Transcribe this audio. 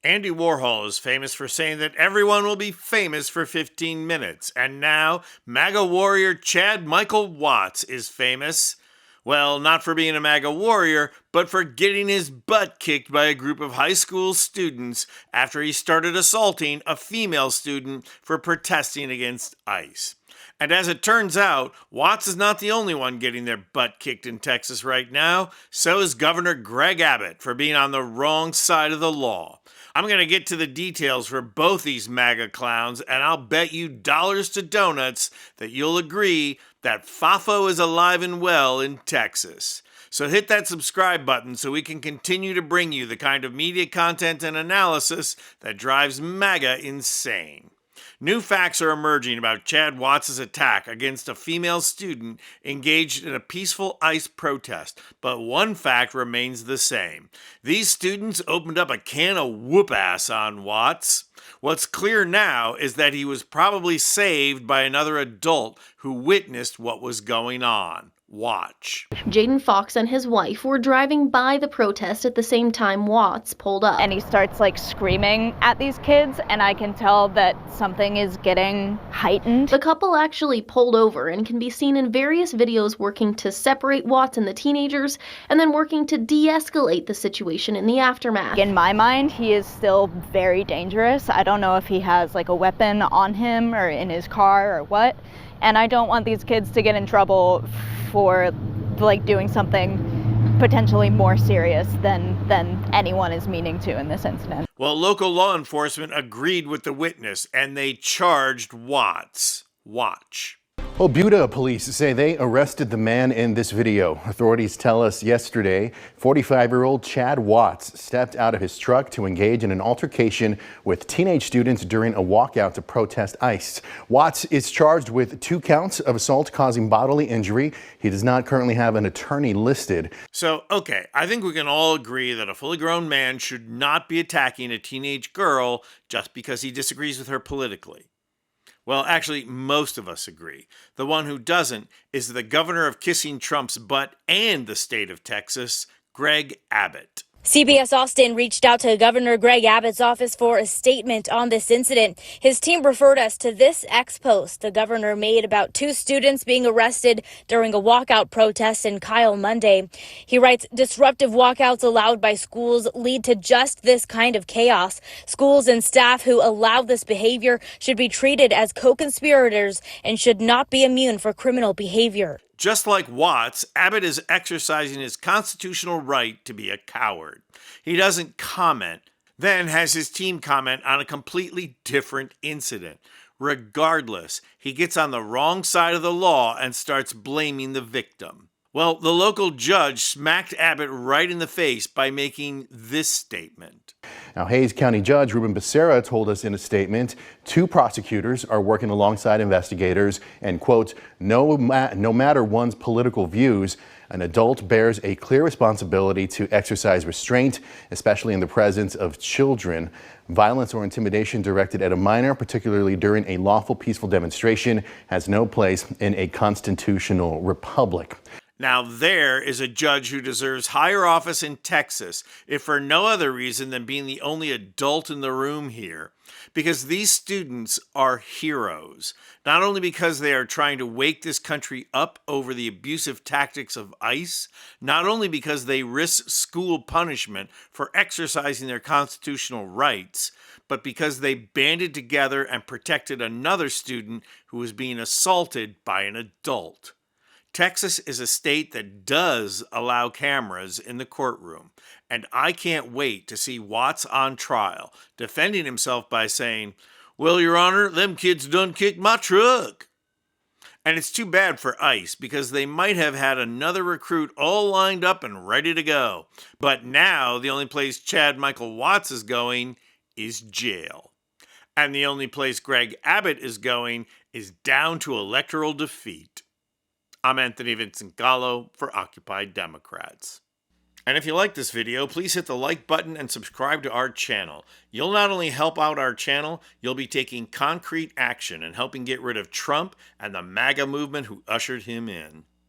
Andy Warhol is famous for saying that everyone will be famous for 15 minutes. And now, MAGA warrior Chad Michael Watts is famous. Well, not for being a MAGA warrior, but for getting his butt kicked by a group of high school students after he started assaulting a female student for protesting against ICE. And as it turns out, Watts is not the only one getting their butt kicked in Texas right now. So is Governor Greg Abbott for being on the wrong side of the law. I'm going to get to the details for both these MAGA clowns, and I'll bet you dollars to donuts that you'll agree that FAFO is alive and well in Texas. So hit that subscribe button so we can continue to bring you the kind of media content and analysis that drives MAGA insane. New facts are emerging about Chad Watts' attack against a female student engaged in a peaceful ICE protest, but one fact remains the same. These students opened up a can of whoop-ass on Watts. What's clear now is that he was probably saved by another adult who witnessed what was going on. Watch. Jaden Fox and his wife were driving by the protest at the same time Watts pulled up. And he starts screaming at these kids, and I can tell that something is getting heightened. The couple actually pulled over and can be seen in various videos working to separate Watts and the teenagers and then working to de-escalate the situation in the aftermath. In my mind, he is still very dangerous. I don't know if he has a weapon on him or in his car or what. And I don't want these kids to get in trouble for doing something potentially more serious than anyone is meaning to in this incident. Well, local law enforcement agreed with the witness and they charged Watts. Watch. Well, Buda police say they arrested the man in this video. Authorities tell us yesterday, 45-year-old Chad Watts stepped out of his truck to engage in an altercation with teenage students during a walkout to protest ICE. Watts is charged with 2 counts of assault causing bodily injury. He does not currently have an attorney listed. So, okay, I think we can all agree that a fully grown man should not be attacking a teenage girl just because he disagrees with her politically. Well, actually, most of us agree. The one who doesn't is the governor of kissing Trump's butt and the state of Texas, Greg Abbott. CBS Austin reached out to Governor Greg Abbott's office for a statement on this incident. His team referred us to this ex-post the governor made about 2 students being arrested during a walkout protest in Kyle Monday. He writes, disruptive walkouts allowed by schools lead to just this kind of chaos. Schools and staff who allow this behavior should be treated as co-conspirators and should not be immune for criminal behavior. Just like Watts, Abbott is exercising his constitutional right to be a coward. He doesn't comment, then has his team comment on a completely different incident. Regardless, he gets on the wrong side of the law and starts blaming the victim. Well, the local judge smacked Abbott right in the face by making this statement. Now, Hays County Judge Ruben Becerra told us in a statement, 2 prosecutors are working alongside investigators and, quote, no matter one's political views, an adult bears a clear responsibility to exercise restraint, especially in the presence of children. Violence or intimidation directed at a minor, particularly during a lawful, peaceful demonstration, has no place in a constitutional republic. Now there is a judge who deserves higher office in Texas, if for no other reason than being the only adult in the room here. Because these students are heroes, not only because they are trying to wake this country up over the abusive tactics of ICE, not only because they risk school punishment for exercising their constitutional rights, but because they banded together and protected another student who was being assaulted by an adult. Texas is a state that does allow cameras in the courtroom, and I can't wait to see Watts on trial, defending himself by saying, well, Your Honor, them kids done kicked my truck. And it's too bad for ICE because they might have had another recruit all lined up and ready to go. But now the only place Chad Michael Watts is going is jail. And the only place Greg Abbott is going is down to electoral defeat. I'm Anthony Vincent Gallo for Occupy Democrats. And if you like this video, please hit the like button and subscribe to our channel. You'll not only help out our channel, you'll be taking concrete action and helping get rid of Trump and the MAGA movement who ushered him in.